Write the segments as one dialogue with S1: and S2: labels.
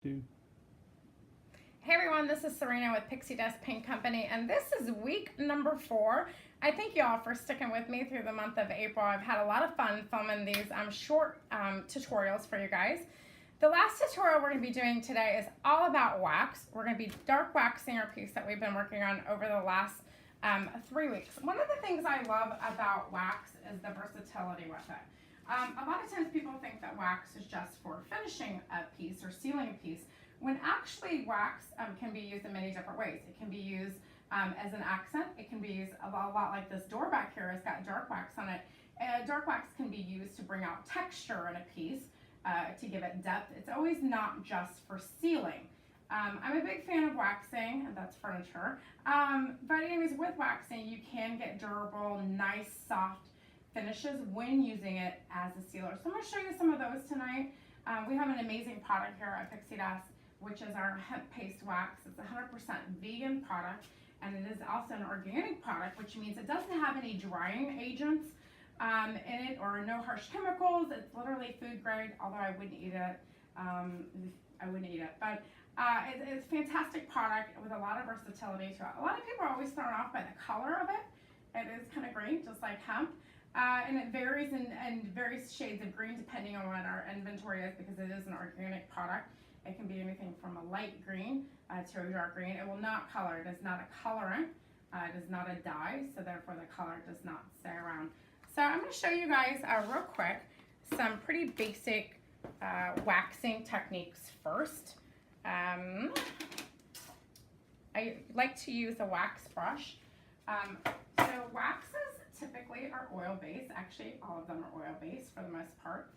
S1: 2.
S2: Hey everyone, this is Serena with Pixie Dust Paint Company, and this is week number 4. I thank you all for sticking with me through the month of April. I've had a lot of fun filming these short tutorials for you guys. The last tutorial we're going to be doing today is all about wax. We're going to be dark waxing our piece that we've been working on over the last 3 weeks. One of the things I love about wax is the versatility with it. A lot of times people think that wax is just for finishing a piece or sealing a piece, when actually wax can be used in many different ways. It can be used as an accent. It can be used a lot like this door back here has got dark wax on it. Dark wax can be used to bring out texture in a piece, to give it depth. It's always not just for sealing. I'm a big fan of waxing, and that's furniture. But anyways, with waxing, you can get durable, nice, soft finishes when using it as a sealer. So I'm going to show you some of those tonight. We have an amazing product here at Pixie Dust, which is our hemp paste wax. It's a 100% vegan product, and it is also an organic product, which means it doesn't have any drying agents in it or no harsh chemicals. It's literally food grade, although I wouldn't eat it. But it's a fantastic product with a lot of versatility to it. A lot of people are always thrown off by the color of it. It is kind of green, just like hemp. And it varies in various shades of green depending on what our inventory is, because it is an organic product. It can be anything from a light green to a dark green. It will not color. It is not a colorant. It is not a dye, so therefore the color does not stay around. So I'm going to show you guys real quick some pretty basic waxing techniques first. I like to use a wax brush. So waxes typically are oil-based. Actually, all of them are oil-based for the most part.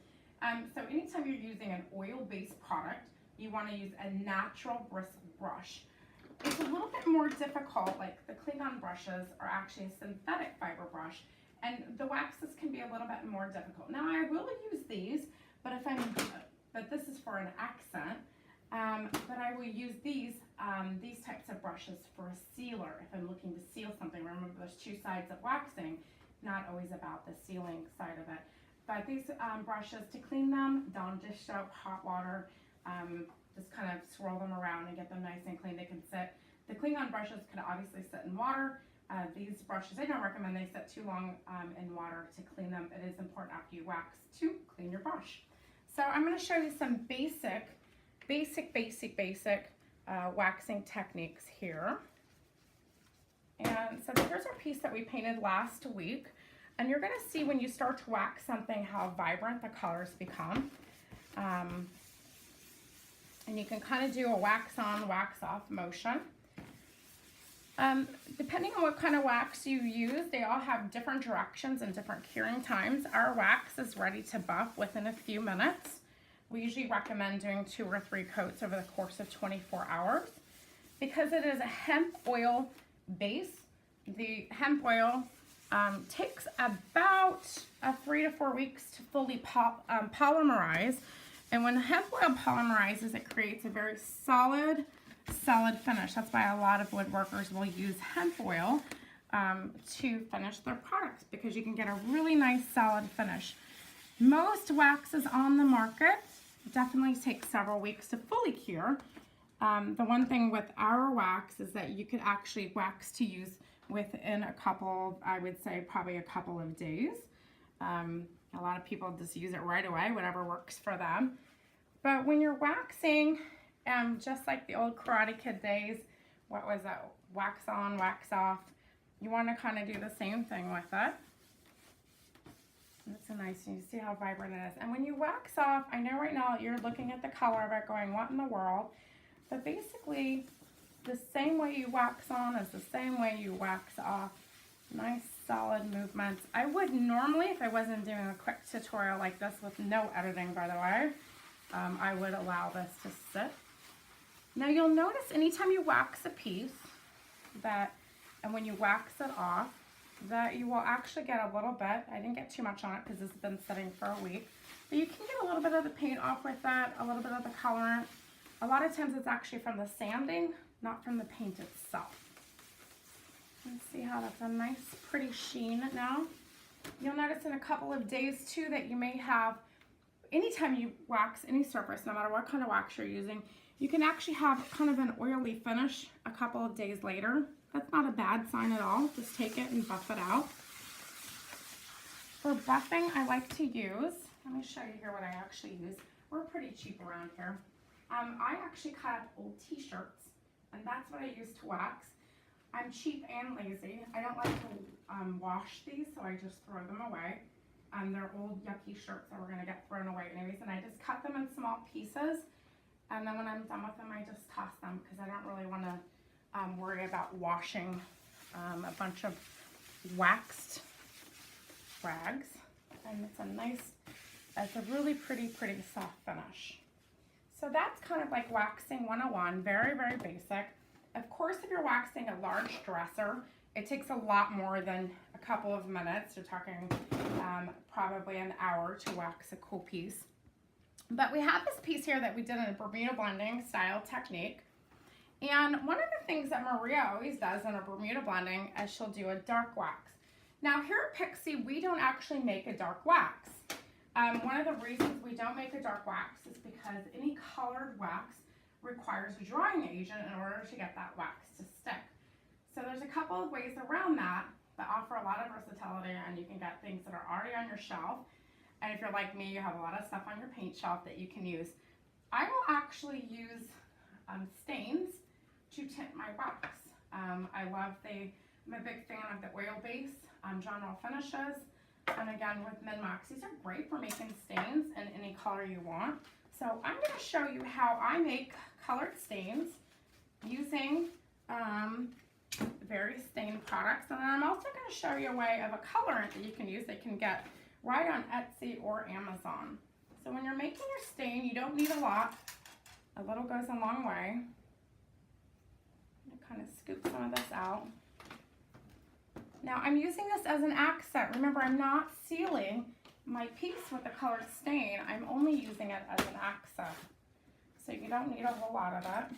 S2: So anytime you're using an oil-based product, you want to use a natural bristle brush. It's a little bit more difficult, like the Klingon brushes are actually a synthetic fiber brush, and the waxes can be a little bit more difficult. Now I will use these, but this is for an accent. But I will use these types of brushes for a sealer if I'm looking to seal something. Remember, there's two sides of waxing, not always about the sealing side of it. But these brushes, to clean them, don't dish soap, hot water, just kind of swirl them around and get them nice and clean. They can sit. The Klingon brushes can obviously sit in water. These brushes, I don't recommend they sit too long in water to clean them. It is important after you wax to clean your brush. So I'm going to show you some basic waxing techniques here. And so here's our piece that we painted last week. And you're going to see when you start to wax something how vibrant the colors become. And you can kind of do a wax on, wax off motion. Depending on what kind of wax you use, they all have different directions and different curing times. Our wax is ready to buff within a few minutes. We usually recommend doing 2 or 3 coats over the course of 24 hours. Because it is a hemp oil base, the hemp oil takes about 3 to 4 weeks to fully polymerize. And when hemp oil polymerizes, it creates a very solid finish. That's why a lot of woodworkers will use hemp oil to finish their products, because you can get a really nice solid finish. Most waxes on the market definitely take several weeks to fully cure. The one thing with our wax is that you could actually wax to use within a couple, I would say probably a couple of days. A lot of people just use it right away, whatever works for them. But when you're waxing, just like the old Karate Kid days, what was that? Wax on, wax off. You want to kind of do the same thing with it. It's a nice, you see how vibrant it is. And when you wax off, I know right now you're looking at the color of it going, what in the world? But basically, the same way you wax on is the same way you wax off. Nice, solid movements. I would normally, if I wasn't doing a quick tutorial like this with no editing, by the way, I would allow this to sit. Now you'll notice anytime you wax a piece and when you wax it off, that you will actually get a little bit, I didn't get too much on it because this has been sitting for a week, but you can get a little bit of the paint off with that, a little bit of the colorant. A lot of times it's actually from the sanding, not from the paint itself. Let's see how that's a nice pretty sheen now. You'll notice in a couple of days too that you may have anytime you wax any surface, no matter what kind of wax you're using, You can actually have kind of an oily finish a couple of days later. That's not a bad sign at all. Just take it and buff it out. For buffing, I like to use, let me show you here what I actually use. We're pretty cheap around here. I actually cut up old t-shirts, and that's what I use to wax. I'm cheap and lazy. I don't like to wash these, so I just throw them away. They're old yucky shirts that we're gonna get thrown away anyways, and I just cut them in small pieces, and then when I'm done with them, I just toss them because I don't really want to worry about washing a bunch of waxed rags. And it's a nice, it's a really pretty soft finish. So that's kind of like waxing 101, very, very basic. Of course, if you're waxing a large dresser, it takes a lot more than a couple of minutes. You're talking probably an hour to wax a cool piece. But we have this piece here that we did in a Bermuda blending style technique. And one of the things that Maria always does in a Bermuda blending is she'll do a dark wax. Now here at Pixie, we don't actually make a dark wax. One of the reasons we don't make a dark wax is because any colored wax requires a drying agent in order to get that wax to stick. So there's a couple of ways around that offer a lot of versatility, and you can get things that are already on your shelf. And if you're like me, you have a lot of stuff on your paint shelf that you can use. I will actually use stains to tint my wax. I'm a big fan of the oil base general finishes. And again, with Min-Max, these are great for making stains in any color you want. So I'm going to show you how I make colored stains using various stain products. And then I'm also going to show you a way of a colorant that you can use that you can get right on Etsy or Amazon. So when you're making your stain, you don't need a lot. A little goes a long way. I'm going to kind of scoop some of this out. Now I'm using this as an accent. Remember, I'm not sealing my piece with a colored stain. I'm only using it as an accent. So you don't need a whole lot of it.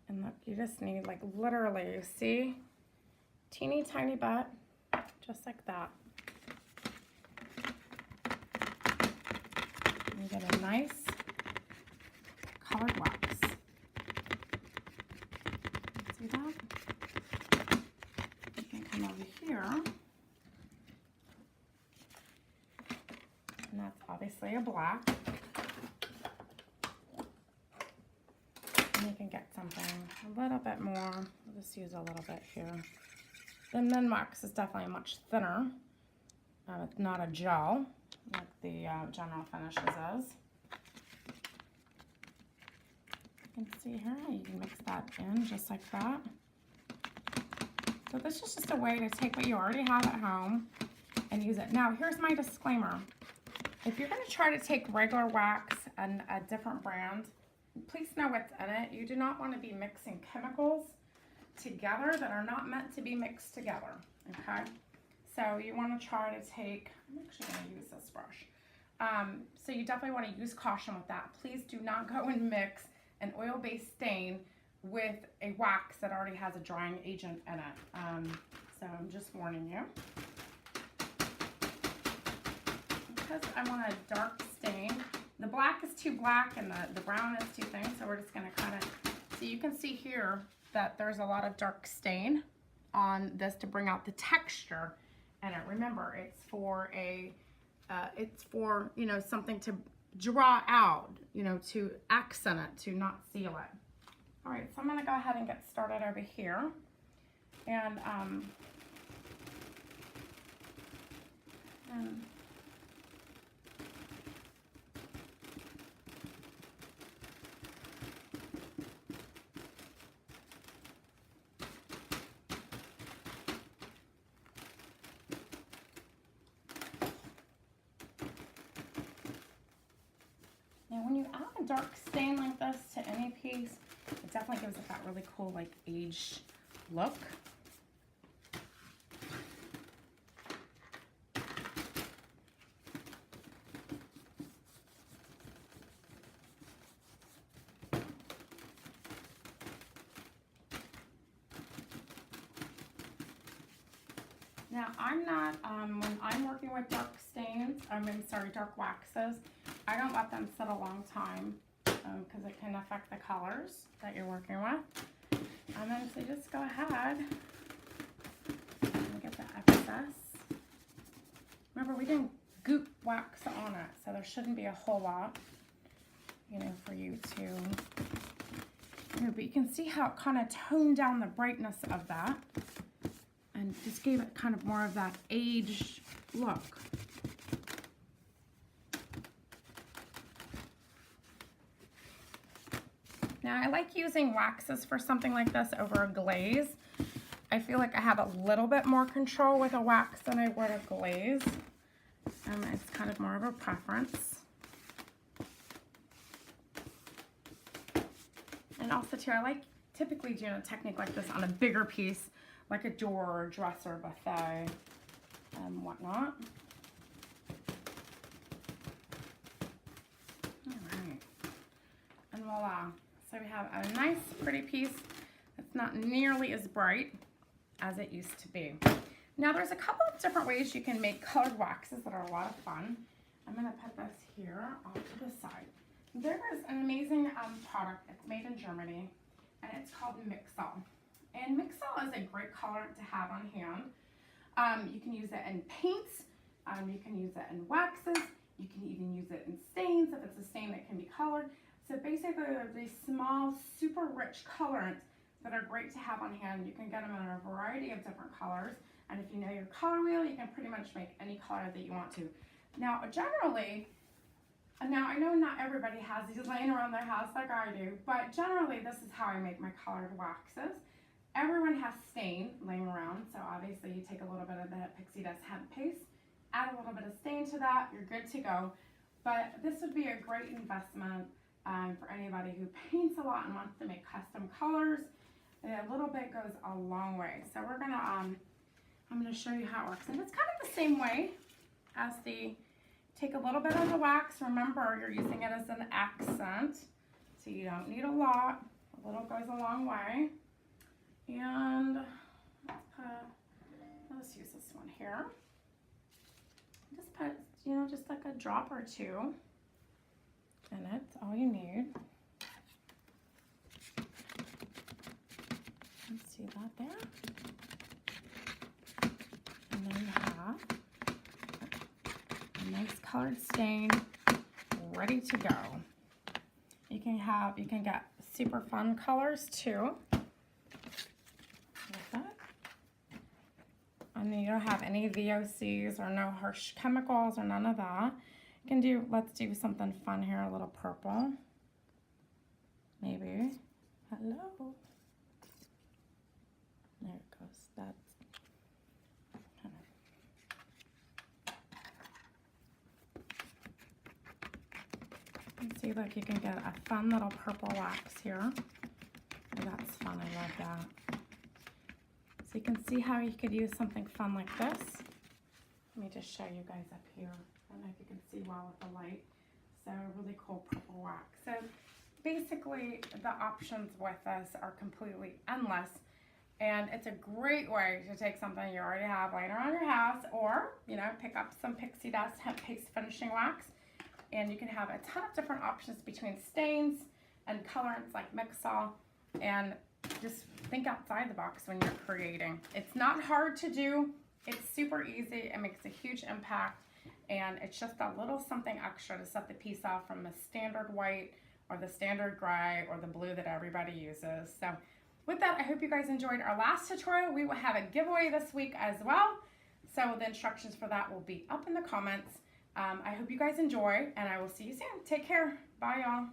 S2: And look, you just need, like, literally, you see, teeny tiny bit, just like that. And you get a nice colored wax. See that? You can come over here, and that's obviously a black. You can get something a little bit more. I'll just use a little bit here. The Min-Max is definitely much thinner. It's not a gel like the General Finishes is. You can see here, you can mix that in just like that. So this is just a way to take what you already have at home and use it. Now, here's my disclaimer. If you're going to try to take regular wax and a different brand, please know what's in it. You do not want to be mixing chemicals together that are not meant to be mixed together, okay? So you want to try to take, I'm actually going to use this brush. So you definitely want to use caution with that. Please do not go and mix an oil-based stain with a wax that already has a drying agent in it. So I'm just warning you. Because I want a dark stain, the black is too black and the brown is too thin, so we're just going to kind of, so you can see here that there's a lot of dark stain on this to bring out the texture in it. Remember, it's for you know, something to draw out, you know, to accent it, to not seal it. All right, so I'm going to go ahead and get started over here. And now, when you add a dark stain like this to any piece, it definitely gives it that really cool, like, aged look. Now, I'm not, when I'm working with dark stains, dark waxes, I don't let them sit a long time because it can affect the colors that you're working with. And then so just go ahead and get the excess. Remember, we didn't goop wax on it, so there shouldn't be a whole lot, you know, for you to, but you can see how it kind of toned down the brightness of that and just gave it kind of more of that aged look. Now, I like using waxes for something like this over a glaze. I feel like I have a little bit more control with a wax than I would a glaze. It's kind of more of a preference. And also too, I like typically doing a technique like this on a bigger piece, like a door or a dresser, buffet, and whatnot. All right, and voila. So we have a nice, pretty piece that's not nearly as bright as it used to be. Now, there's a couple of different ways you can make colored waxes that are a lot of fun. I'm going to put this here off to the side. There is an amazing product. It's made in Germany, and it's called Mixel. And Mixel is a great colorant to have on hand. You can use it in paints. You can use it in waxes. You can even use it in stains if it's a stain that can be colored. So basically, they're these small, super rich colorants that are great to have on hand. You can get them in a variety of different colors. And if you know your color wheel, you can pretty much make any color that you want to. Now, generally, now I know not everybody has these laying around their house like I do, but generally this is how I make my colored waxes. Everyone has stain laying around, so obviously you take a little bit of the Pixie Dust hemp paste, add a little bit of stain to that, you're good to go. But this would be a great investment for anybody who paints a lot and wants to make custom colors. A little bit goes a long way. So we're gonna, I'm gonna show you how it works. And it's kind of the same way as the, take a little bit of the wax. Remember, you're using it as an accent, so you don't need a lot. A little goes a long way. And let's use this one here. Just put, you know, just like a drop or two in it. That's all you need. Let's see that there. And then you have a nice colored stain ready to go. You can get super fun colors too. Like that. And then you don't have any VOCs or no harsh chemicals or none of that. You can do, let's do something fun here, a little purple. Maybe. Hello. There it goes. That's kind of. You see, look, you can get a fun little purple wax here. Oh, that's fun. I love that. So you can see how you could use something fun like this. Let me just show you guys up here. I don't know if you can see well with the light. So a really cool purple wax. So basically, the options with this are completely endless. And it's a great way to take something you already have laying around your house, or, you know, pick up some Pixie Dust hemp paste finishing wax. And you can have a ton of different options between stains and colorants like Mixel, and just think outside the box when you're creating. It's not hard to do. It's super easy. It makes a huge impact, and it's just a little something extra to set the piece off from the standard white or the standard gray or the blue that everybody uses. So with that, I hope you guys enjoyed our last tutorial. We will have a giveaway this week as well. So the instructions for that will be up in the comments. I hope you guys enjoy, and I will see you soon. Take care. Bye, y'all.